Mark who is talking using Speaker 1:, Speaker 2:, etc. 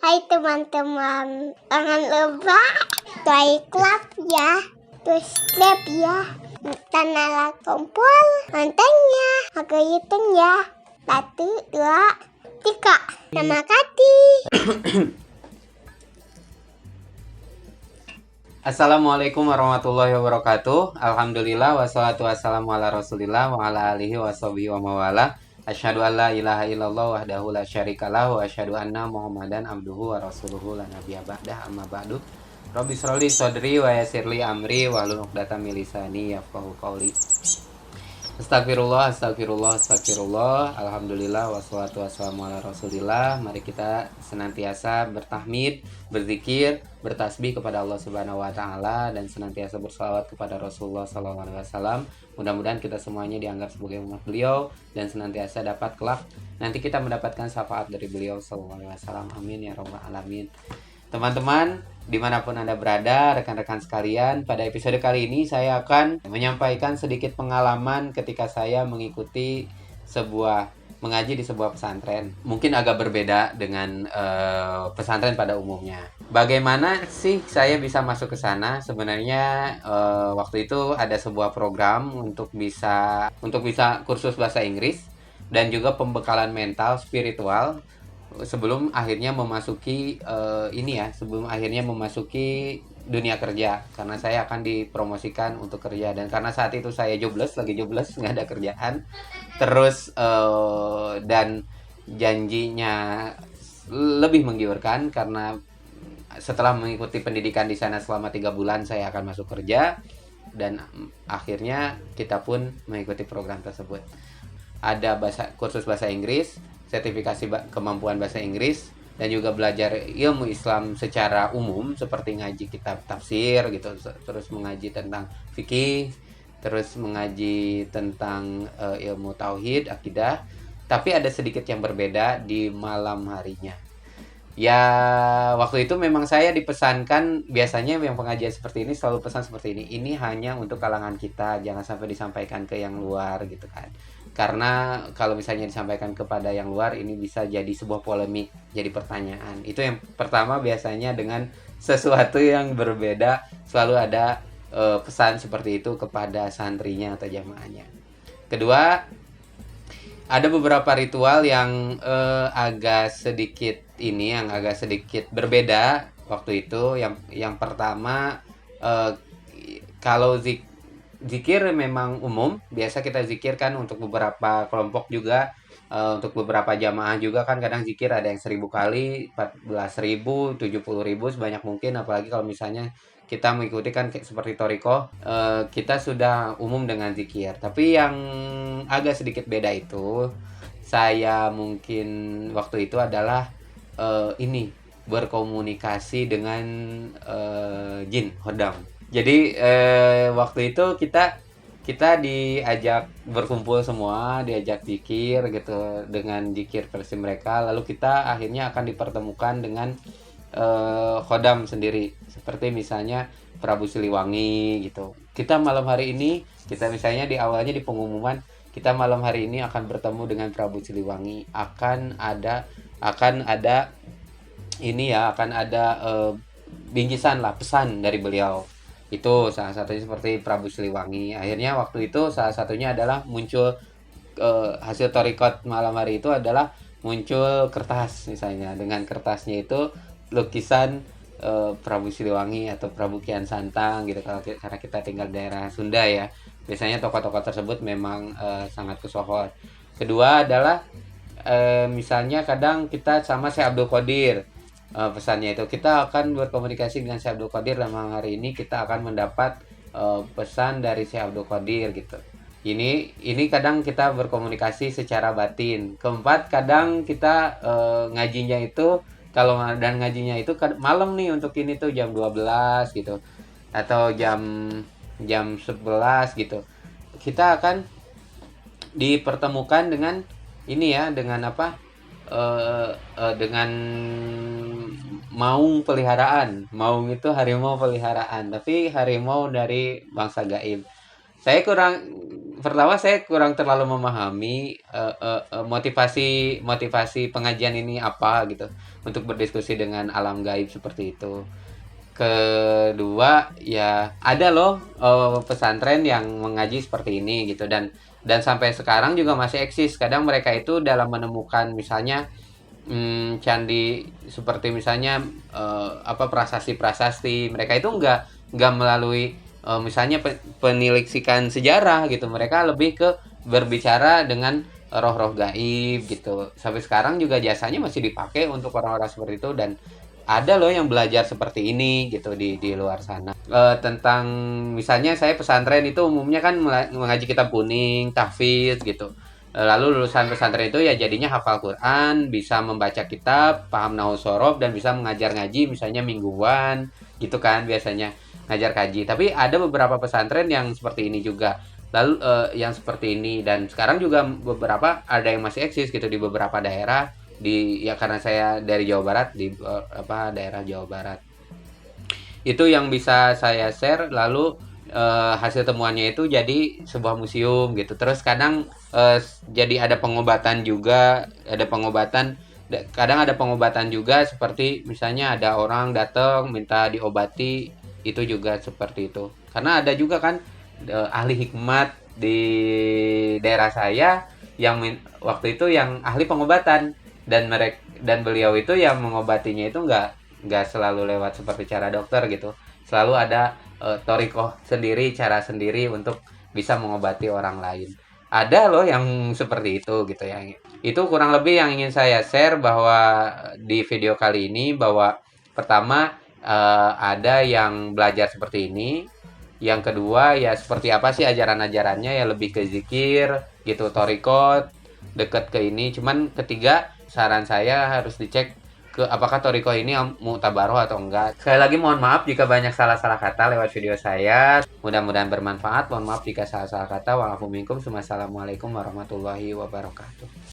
Speaker 1: Hai teman-teman, jangan lupa like ya, terus subscribe ya. Tanah kumpul, mantannya, agak hitung ya. 1, 2, 3. Terima kasih.
Speaker 2: Assalamualaikum warahmatullahi wabarakatuh. Alhamdulillah wassalatu wassalamu ala Rasulillah wa ala alihi washabihi wa mawala. Asyhadu an la ilaha illallah wahdahu la syarikalah wa asyhadu anna Muhammadan abduhu wa rasuluhu la nabiyya ba'dah amma ba'du. Rabbi shrahli sadri wa yassirli amri wahlul 'uqdatam min lisani yafqahu qawli. Astagfirullah, astagfirullah, astagfirullah. Alhamdulillah wassalatu wassalamu ala Rasulillah. Mari kita senantiasa bertahmid, berzikir, bertasbih kepada Allah Subhanahu wa taala dan senantiasa berselawat kepada Rasulullah sallallahu alaihi wasallam. Mudah-mudahan kita semuanya dianggap sebagai umat beliau dan senantiasa dapat kelak nanti kita mendapatkan syafaat dari beliau sallallahu alaihi wasallam. Amin ya rabbal alamin. Teman-teman, dimanapun Anda berada, rekan-rekan sekalian, pada episode kali ini saya akan menyampaikan sedikit pengalaman ketika saya mengikuti mengaji di sebuah pesantren. Mungkin agak berbeda dengan pesantren pada umumnya. Bagaimana sih saya bisa masuk ke sana? Sebenarnya waktu itu ada sebuah program untuk bisa kursus bahasa Inggris dan juga pembekalan mental spiritual sebelum akhirnya memasuki dunia kerja, karena saya akan dipromosikan untuk kerja. Dan karena saat itu saya lagi jobless, nggak ada kerjaan, terus dan janjinya lebih menggiurkan karena setelah mengikuti pendidikan di sana selama 3 bulan saya akan masuk kerja, dan akhirnya kita pun mengikuti program tersebut. Ada kursus bahasa Inggris, sertifikasi kemampuan bahasa Inggris, dan juga belajar ilmu Islam secara umum seperti ngaji kitab tafsir gitu, terus mengaji tentang fikih, terus mengaji tentang ilmu tauhid, akidah. Tapi ada sedikit yang berbeda di malam harinya. Ya, waktu itu memang saya dipesankan, biasanya yang pengajian seperti ini selalu pesan seperti ini. Ini hanya untuk kalangan kita, jangan sampai disampaikan ke yang luar gitu kan. Karena kalau misalnya disampaikan kepada yang luar, ini bisa jadi sebuah polemik, jadi pertanyaan. Itu yang pertama, biasanya dengan sesuatu yang berbeda selalu ada pesan seperti itu kepada santrinya atau jamaahnya. Kedua, ada beberapa ritual yang agak sedikit berbeda waktu itu. Yang pertama, kalau zikir memang umum, biasa kita zikirkan untuk beberapa kelompok juga, untuk beberapa jamaah juga kan kadang zikir ada yang 1000 kali, 14.000, 70.000, sebanyak mungkin. Apalagi kalau misalnya kita mengikuti kan seperti Thoriko, kita sudah umum dengan zikir. Tapi yang agak sedikit beda itu, saya mungkin waktu itu adalah berkomunikasi dengan jin hodam. Jadi waktu itu kita diajak berkumpul semua, diajak zikir gitu dengan zikir versi mereka. Lalu kita akhirnya akan dipertemukan dengan khodam sendiri, seperti misalnya Prabu Siliwangi gitu. Kita malam hari ini, kita misalnya di awalnya di pengumuman, kita malam hari ini akan bertemu dengan Prabu Siliwangi, akan ada bingkisan lah, pesan dari beliau. Itu salah satunya seperti Prabu Siliwangi. Akhirnya waktu itu salah satunya adalah muncul hasil torikot malam hari itu adalah muncul kertas, misalnya dengan kertasnya itu lukisan Prabu Siliwangi atau Prabu Kian Santang gitu. Karena kita tinggal di daerah Sunda ya, biasanya tokoh-tokoh tersebut memang sangat kesohor. Kedua adalah misalnya kadang kita sama Syekh Abdul Qadir, pesannya itu kita akan berkomunikasi dengan Syekh Abdul Qadir, dan malam hari ini kita akan mendapat pesan dari Syekh Abdul Qadir gitu. Ini kadang kita berkomunikasi secara batin. Keempat, kadang kita ngajinya itu malam nih, untuk ini tuh jam 12 gitu atau jam 11 gitu. Kita akan dipertemukan dengan dengan maung peliharaan. Maung itu harimau peliharaan, tapi harimau dari bangsa gaib. Saya pertama saya kurang terlalu memahami motivasi motivasi pengajian ini apa gitu untuk berdiskusi dengan alam gaib seperti itu. Kedua, ya ada loh pesantren yang mengaji seperti ini gitu, dan sampai sekarang juga masih eksis. Kadang mereka itu dalam menemukan misalnya candi seperti misalnya apa prasasti-prasasti, mereka itu nggak melalui misalnya penelitikan sejarah gitu. Mereka lebih ke berbicara dengan roh-roh gaib gitu. Sampai sekarang juga jasanya masih dipakai untuk orang-orang seperti itu, dan ada loh yang belajar seperti ini gitu di luar sana. Tentang misalnya saya pesantren itu umumnya kan mengaji kitab kuning, tahfidz gitu. Lalu lulusan pesantren itu ya jadinya hafal Quran, bisa membaca kitab, paham nahwu shorof, dan bisa mengajar ngaji misalnya mingguan gitu kan biasanya ngajar kaji. Tapi ada beberapa pesantren yang seperti ini juga. Lalu yang seperti ini, dan sekarang juga beberapa ada yang masih eksis gitu di beberapa daerah, di ya karena saya dari Jawa Barat, di apa daerah Jawa Barat. Itu yang bisa saya share. Lalu hasil temuannya itu jadi sebuah museum gitu. Terus kadang jadi ada pengobatan juga, ada pengobatan, kadang ada pengobatan juga, seperti misalnya ada orang datang minta diobati, itu juga seperti itu. Karena ada juga kan ahli hikmat di daerah saya yang waktu itu yang ahli pengobatan, dan beliau itu yang mengobatinya itu nggak selalu lewat seperti cara dokter gitu. Selalu ada torikoh sendiri, cara sendiri untuk bisa mengobati orang lain. Ada loh yang seperti itu gitu ya. Itu kurang lebih yang ingin saya share bahwa di video kali ini, bahwa pertama ada yang belajar seperti ini. Yang kedua ya seperti apa sih ajaran-ajarannya, ya lebih ke zikir gitu, torikot, deket ke ini. Cuman ketiga, saran saya harus dicek ke apakah toriko ini mutabaroh atau enggak. Sekali lagi mohon maaf jika banyak salah-salah kata lewat video saya. Mudah-mudahan bermanfaat. Mohon maaf jika salah-salah kata. Wa'alaikumsalam warahmatullahi wabarakatuh.